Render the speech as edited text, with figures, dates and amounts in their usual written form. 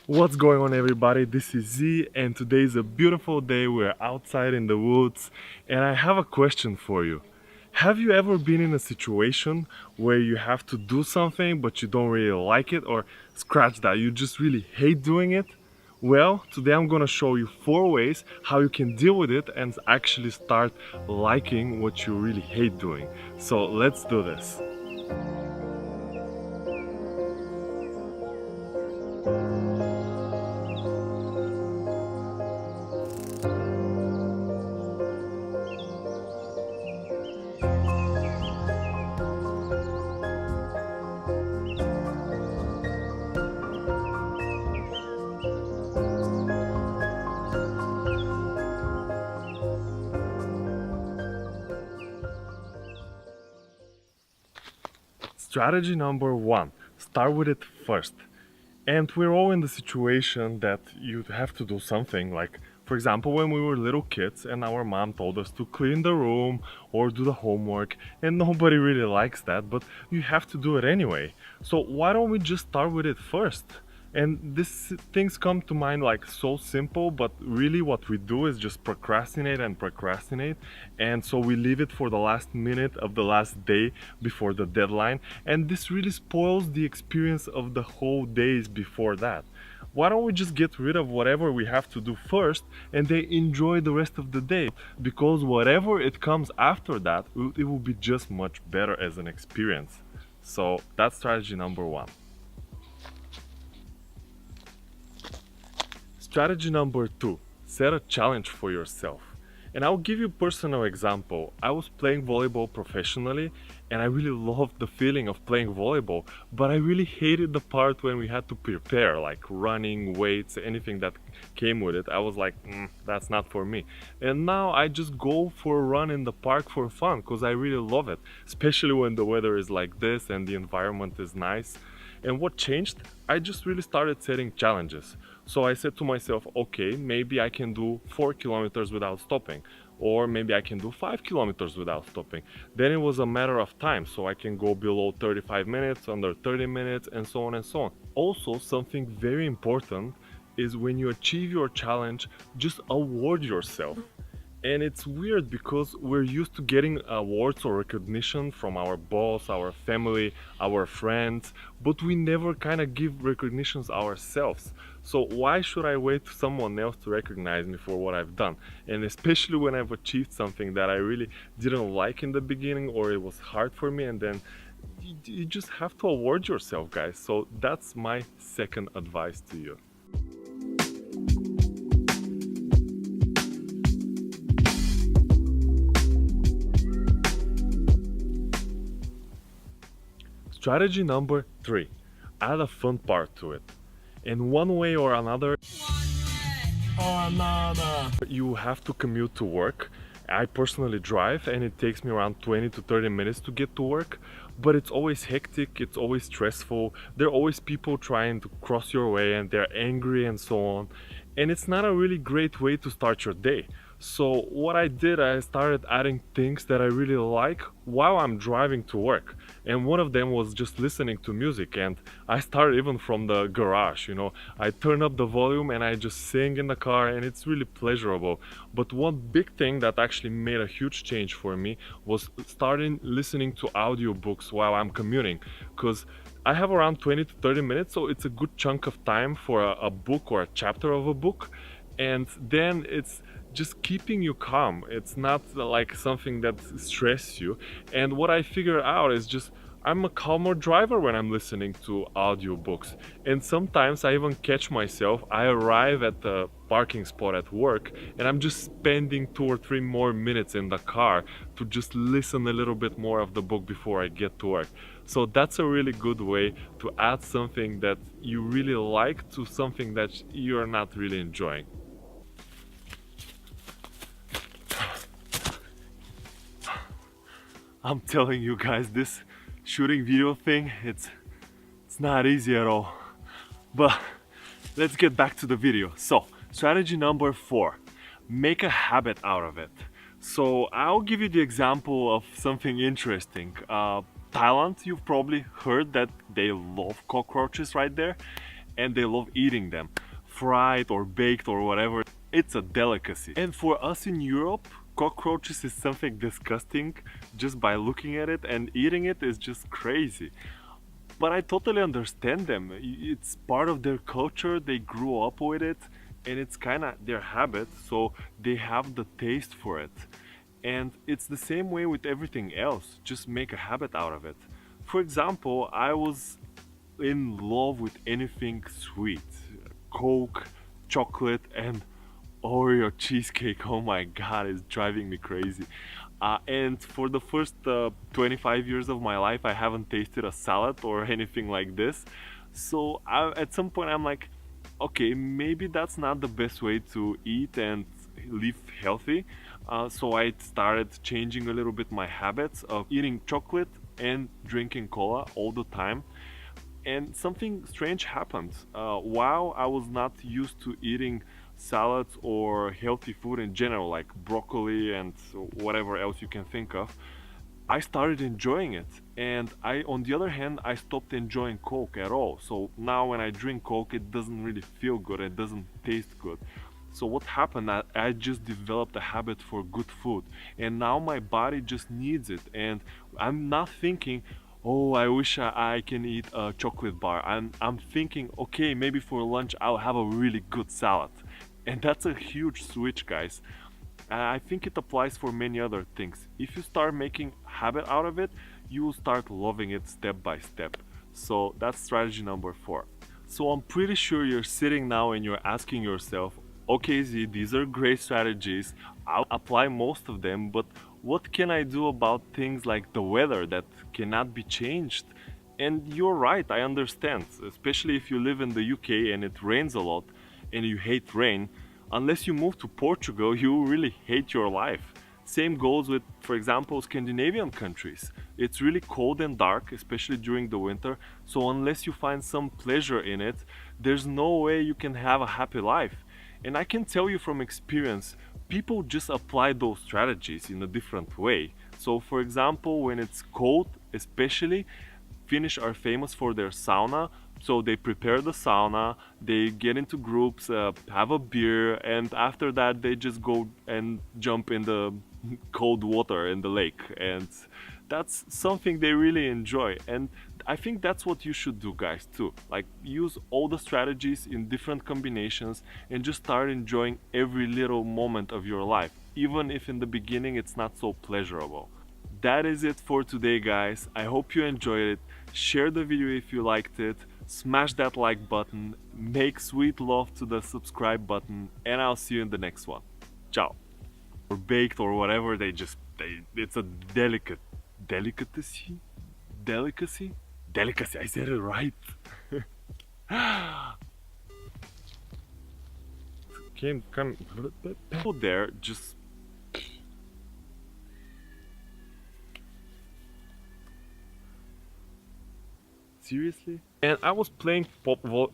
What's going on, everybody? This is Z, and today is a beautiful day. We're outside in the woods, and I have a question for you. Have you ever been in a situation where you have to do something but you don't really like it, or scratch that, you just really hate doing it? Well, today I'm gonna show you 4 ways how you can deal with it and actually start liking what you really hate doing. So let's do this. Strategy number one, start with it first. And we're all in the situation that you have to do something, like, for example, when we were little kids and our mom told us to clean the room or do the homework, and nobody really likes that, but you have to do it anyway. So why don't we just start with it first? And these things come to mind like so simple, but really what we do is just procrastinate and procrastinate. And so we leave it for the last minute of the last day before the deadline. And this really spoils the experience of the whole days before that. Why don't we just get rid of whatever we have to do first and then enjoy the rest of the day? Because whatever it comes after that, it will be just much better as an experience. So that's strategy number one. Strategy number two, set a challenge for yourself. And I'll give you a personal example. I was playing volleyball professionally and I really loved the feeling of playing volleyball, but I really hated the part when we had to prepare, like running, weights, anything that came with it. I was like, that's not for me. And now I just go for a run in the park for fun because I really love it, especially when the weather is like this and the environment is nice. And what changed? I just really started setting challenges. So I said to myself, okay, maybe I can do 4 kilometers without stopping, or maybe I can do 5 kilometers without stopping. Then it was a matter of time, so I can go below 35 minutes, under 30 minutes, and so on and so on. Also, something very important is when you achieve your challenge, just award yourself. And it's weird because we're used to getting awards or recognition from our boss, our family, our friends, but we never kind of give recognitions ourselves. So why should I wait for someone else to recognize me for what I've done? And especially when I've achieved something that I really didn't like in the beginning, or it was hard for me, and then you just have to award yourself, guys. So that's my second advice to you. Strategy number three, add a fun part to it. In one way or another, you have to commute to work. I personally drive and it takes me around 20 to 30 minutes to get to work, but it's always hectic, it's always stressful. There are always people trying to cross your way and they're angry and so on. And it's not a really great way to start your day. So what I did, I started adding things that I really like while I'm driving to work. And one of them was just listening to music. And I started even from the garage, I turn up the volume and I just sing in the car, and it's really pleasurable. But one big thing that actually made a huge change for me was starting listening to audiobooks while I'm commuting. Because I have around 20 to 30 minutes, so it's a good chunk of time for a book or a chapter of a book. And then it's just keeping you calm. It's not like something that stresses you. And what I figure out is just I'm a calmer driver when I'm listening to audiobooks. And sometimes I even catch myself, I arrive at the parking spot at work and I'm just spending 2 or 3 more minutes in the car to just listen a little bit more of the book before I get to work. So that's a really good way to add something that you really like to something that you're not really enjoying. I'm telling you guys, this shooting video thing, it's not easy at all. But let's get back to the video. So, strategy number 4, make a habit out of it. So I'll give you the example of something interesting. Thailand, you've probably heard that they love cockroaches right there. and they love eating them, fried or baked or whatever. It's a delicacy. And for us in Europe, cockroaches is something disgusting just by looking at it, and eating it is just crazy. But I totally understand them. It's part of their culture, they grew up with it, and it's kind of their habit, so they have the taste for it. And it's the same way with everything else, just make a habit out of it. For example, I was in love with anything sweet. Coke, chocolate, and Oreo cheesecake. Oh my god, it's driving me crazy. And for the first 25 years of my life, I haven't tasted a salad or anything like this. So at some point, I'm like, okay, maybe that's not the best way to eat and live healthy. So I started changing a little bit my habits of eating chocolate and drinking cola all the time. And something strange happened. While I was not used to eating salads or healthy food in general, like broccoli and whatever else you can think of, I started enjoying it. And on the other hand, I stopped enjoying Coke at all. So now when I drink Coke, it doesn't really feel good, it doesn't taste good. So what happened, I just developed a habit for good food, and now my body just needs it. And I'm not thinking, oh, I wish I can eat a chocolate bar. I'm thinking, okay, maybe for lunch I'll have a really good salad. And that's a huge switch, guys. I think it applies for many other things. If you start making habit out of it, you will start loving it step by step. So that's strategy number 4. So I'm pretty sure you're sitting now and you're asking yourself, okay, Z, these are great strategies. I'll apply most of them, but what can I do about things like the weather that cannot be changed? And you're right, I understand, especially if you live in the UK and it rains a lot and you hate rain. Unless you move to Portugal, you really hate your life. Same goes with, for example, Scandinavian countries. It's really cold and dark, especially during the winter, so unless you find some pleasure in it, there's no way you can have a happy life. And I can tell you from experience, people just apply those strategies in a different way. So for example, when it's cold, especially, Finnish are famous for their sauna. So they prepare the sauna, they get into groups, have a beer, and after that they just go and jump in the cold water in the lake. And that's something they really enjoy. And I think that's what you should do, guys, too. Like, use all the strategies in different combinations and just start enjoying every little moment of your life, even if in the beginning it's not so pleasurable. That is it for today, guys. I hope you enjoyed it. Share the video if you liked it. Smash that like button. Make sweet love to the subscribe button. And I'll see you in the next one. Ciao. Or baked or whatever, it's a delicacy? Delicacy? Delicacy, I said it right. Come there, just seriously? And I was playing pop vol